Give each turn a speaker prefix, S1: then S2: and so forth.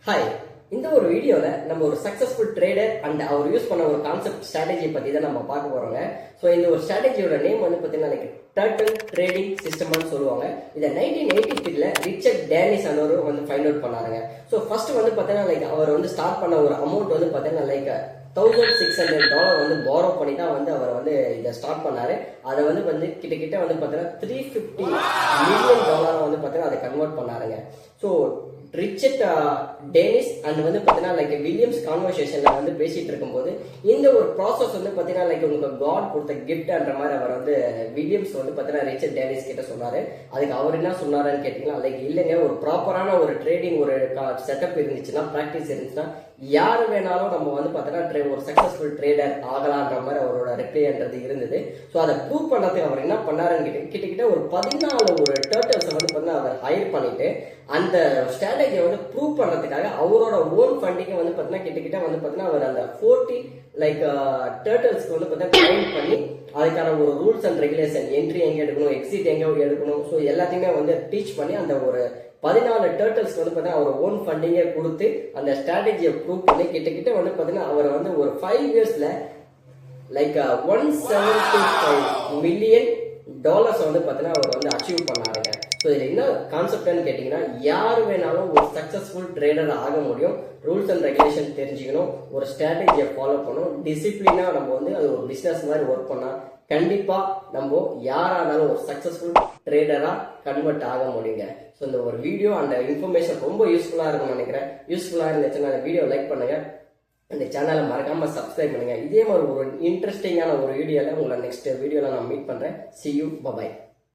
S1: Hi, இந்த ஒரு வீடியோவில் நம்ம ஒரு சக்ஸஸ்ஃபுல் ட்ரேடர் அண்ட் அவர் யூஸ் பண்ண ஒரு கான்செப்ட் ஸ்ட்ராட்டஜி பற்றி தான் நம்ம பார்க்க போகிறோங்க. ஸோ இந்த ஒரு ஸ்ட்ராட்டஜியோட நேம் வந்து பார்த்தீங்கன்னா லைக் டர்ட்டில் ட்ரேடிங் சிஸ்டம்னு சொல்லுவாங்க. இதை 1983 ரிச்சர்ட் டேனிஸ் அனோரு வந்து ஃபைண்ட் அவுட் பண்ணாருங்க. ஸோ ஃபர்ஸ்ட் வந்து பார்த்தீங்கன்னா லைக் அவர் வந்து ஸ்டார்ட் பண்ண ஒரு அமௌண்ட் வந்து பார்த்தீங்கன்னா லைக் $1,600 வந்து பாரோ பண்ணி தான் வந்து அவர் வந்து இதை ஸ்டார்ட் பண்ணாரு. அதை வந்து கிட்ட வந்து பார்த்தீங்கன்னா $350 மில்லியன் வந்து பார்த்தீங்கன்னா அதை கன்வெர்ட் பண்ணாருங்க. ஸோ ரிச்சர்ட் டேனிஸ் அண்ட் வந்து பார்த்தீங்கன்னா லைக் வில்லியம்ஸ் கான்வர்சேஷன்ல வந்து பேசிட்டு இருக்கும்போது இந்த ஒரு ப்ராசஸ் வந்து பார்த்தீங்கன்னா லைக் உங்களுக்கு காட் கொடுத்த கிஃப்ட்ன்ற மாதிரி அவர் வந்து வில்லியம்ஸ் வந்து பார்த்தீங்கன்னா ரிச்சர்ட் டேனிஸ் கிட்ட சொன்னாரு. அதுக்கு அவர் என்ன சொன்னாருன்னு கேட்டீங்கன்னா லைக் இல்லைங்க, ஒரு ப்ராப்பரான ஒரு ட்ரேடிங் ஒரு செட்டப் இருந்துச்சுன்னா, ப்ராக்டிஸ் இருந்துச்சுன்னா யாரு வேணாலும் நம்ம வந்து பார்த்தீங்கன்னா ஒரு சக்சஸ்ஃபுல் ட்ரேடர் ஆகலான்ற மாதிரி அவரோட ரிப்ளைன்றது இருந்தது. ஸோ அதை ப்ரூவ் பண்ணதுக்கு அவர் என்ன பண்ணாருன்னு கிட்டத்தட்ட ஒரு 14 ஒரு டர்ட்டல்ஸை வந்து பார்த்தீங்கன்னா அவர் ஹையர் பண்ணிட்டு அந்த ஸ்ட்ராட்டஜியை வந்து ப்ரூவ் பண்ணுறதுக்காக அவரோட ஓன் ஃபண்டிங்கை வந்து பார்த்தீங்கன்னா கிட்டத்தட்ட வந்து பார்த்தீங்கன்னா அவர் அந்த 40 லைக் டர்ட்டல்ஸ்க்கு வந்து பார்த்தீங்கன்னா ட்ரைன் பண்ணி அதுக்கான ஒரு ரூல்ஸ் அண்ட் ரெகுலேஷன், என்ட்ரி எங்கே எடுக்கணும், எக்ஸிட் எங்கே எடுக்கணும், ஸோ எல்லாத்தையுமே வந்து டீச் பண்ணி அந்த ஒரு 14 டர்ட்டல்ஸ்க்கு வந்து பார்த்தீங்கன்னா அவர் ஓன் ஃபண்டிங்கை கொடுத்து அந்த ஸ்ட்ராட்டஜியை ப்ரூவ் பண்ணி கிட்டத்தட்ட வந்து பார்த்தீங்கன்னா அவர் வந்து ஒரு 5 இயர்ஸ்ல லைக் $175 மில்லியன் வந்து பார்த்தீங்கன்னா அவர் வந்து அச்சீவ் பண்ணாருங்க. ஸோ இதில் என்ன கான்செப்ட்னு கேட்டிங்கன்னா, யார் வேணாலும் ஒரு சக்ஸஸ்ஃபுல் ட்ரேடர் ஆக முடியும். ரூல்ஸ் அண்ட் ரெகுலேஷன் தெரிஞ்சுக்கணும், ஒரு ஸ்ட்ராட்டஜியை ஃபாலோ பண்ணணும், டிசிப்ளினாக நம்ம வந்து அது ஒரு பிஸ்னஸ் மாதிரி ஒர்க் பண்ணால் கண்டிப்பாக நம்ம யாரானாலும் ஒரு சக்ஸஸ்ஃபுல் ட்ரேடராக கன்வெர்ட் ஆக முடியுங்க. ஸோ இந்த ஒரு வீடியோ அந்த இன்ஃபர்மேஷன் ரொம்ப யூஸ்ஃபுல்லாக இருக்கும்னு நினைக்கிறேன். யூஸ்ஃபுல்லாக இருந்துச்சுன்னா அந்த வீடியோ லைக் பண்ணுங்கள், அந்த சேனலை மறக்காமல் சப்ஸ்கிரைப் பண்ணுங்கள். இதே மாதிரி ஒரு இன்ட்ரெஸ்டிங்கான ஒரு வீடியோவில் உங்களை நெக்ஸ்ட் வீடியோவில் நான் மீட் பண்ணுறேன். See you, bye bye.